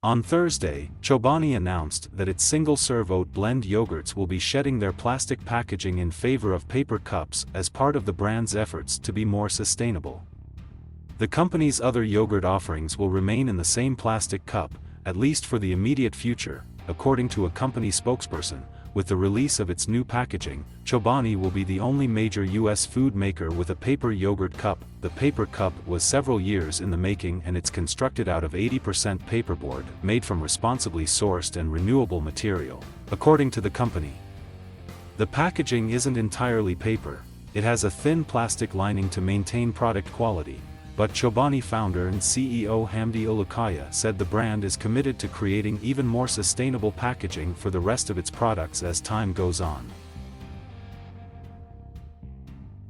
On Thursday, Chobani announced that its single-serve Oat Blend yogurts will be shedding their plastic packaging in favor of paper cups as part of the brand's efforts to be more sustainable. The company's other yogurt offerings will remain in the same plastic cup, at least for the immediate future, according to a company spokesperson. With the release of its new packaging, Chobani will be the only major U.S. food maker with a paper yogurt cup. The paper cup was several years in the making, and it's constructed out of 80% paperboard, made from responsibly sourced and renewable material, according to the company. The packaging isn't entirely paper. It has a thin plastic lining to maintain product quality. But Chobani founder and CEO Hamdi Ulukaya said the brand is committed to creating even more sustainable packaging for the rest of its products as time goes on.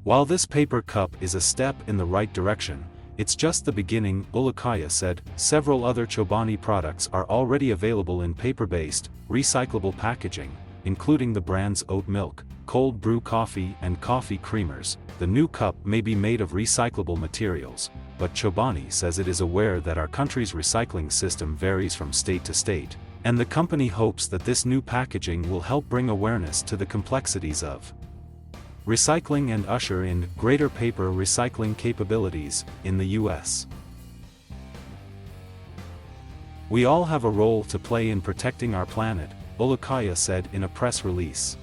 While this paper cup is a step in the right direction, it's just the beginning, Ulukaya said. Several other Chobani products are already available in paper-based, recyclable packaging, including the brand's oat milk, cold brew coffee and coffee creamers. The new cup may be made of recyclable materials, but Chobani says it is aware that our country's recycling system varies from state to state, and the company hopes that this new packaging will help bring awareness to the complexities of recycling and usher in greater paper recycling capabilities in the U.S. We all have a role to play in protecting our planet, Ulukaya said in a press release.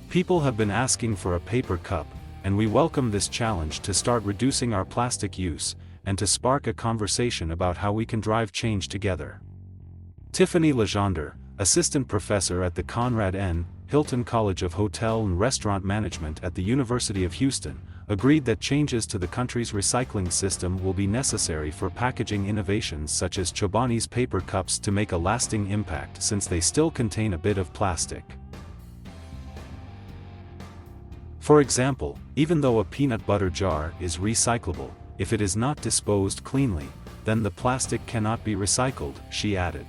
People have been asking for a paper cup, and we welcome this challenge to start reducing our plastic use, and to spark a conversation about how we can drive change together. Tiffany Legendre, assistant professor at the Conrad N. Hilton College of Hotel and Restaurant Management at the University of Houston, agreed that changes to the country's recycling system will be necessary for packaging innovations such as Chobani's paper cups to make a lasting impact, since they still contain a bit of plastic. For example, even though a peanut butter jar is recyclable, if it is not disposed cleanly, then the plastic cannot be recycled, she added.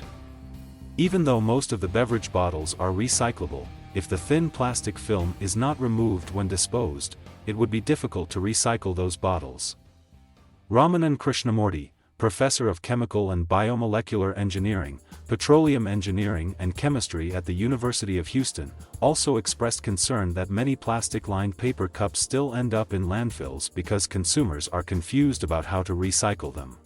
Even though most of the beverage bottles are recyclable, if the thin plastic film is not removed when disposed, it would be difficult to recycle those bottles. Ramanan Krishnamurthy, professor of chemical and biomolecular engineering, petroleum engineering and chemistry at the University of Houston, also expressed concern that many plastic-lined paper cups still end up in landfills because consumers are confused about how to recycle them.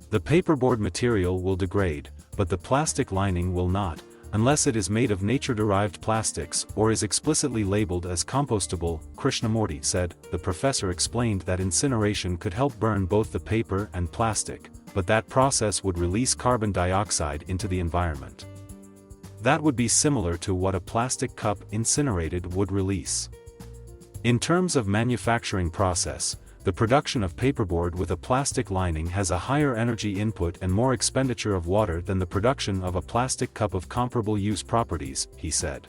The paperboard material will degrade, but the plastic lining will not, unless it is made of nature-derived plastics or is explicitly labeled as compostable, Krishnamurthy said. The professor explained that incineration could help burn both the paper and plastic, but that process would release carbon dioxide into the environment. That would be similar to what a plastic cup incinerated would release. In terms of manufacturing process, the production of paperboard with a plastic lining has a higher energy input and more expenditure of water than the production of a plastic cup of comparable use properties, he said.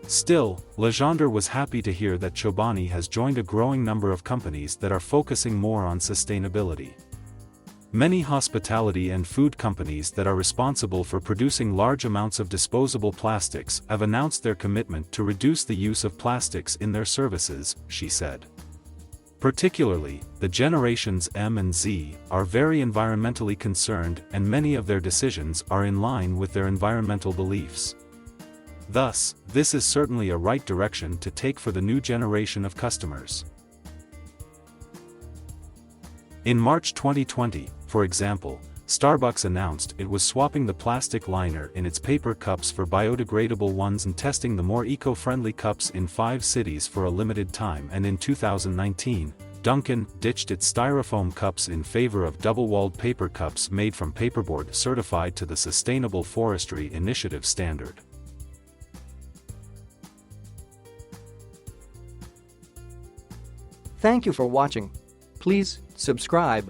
Still, Legendre was happy to hear that Chobani has joined a growing number of companies that are focusing more on sustainability. Many hospitality and food companies that are responsible for producing large amounts of disposable plastics have announced their commitment to reduce the use of plastics in their services, she said. Particularly, the generations M and Z are very environmentally concerned, and many of their decisions are in line with their environmental beliefs. Thus, this is certainly a right direction to take for the new generation of customers. In March 2020, for example, Starbucks announced it was swapping the plastic liner in its paper cups for biodegradable ones and testing the more eco-friendly cups in 5 cities for a limited time. And in 2019, Dunkin' ditched its styrofoam cups in favor of double-walled paper cups made from paperboard certified to the Sustainable Forestry Initiative standard. Thank you for watching. Please subscribe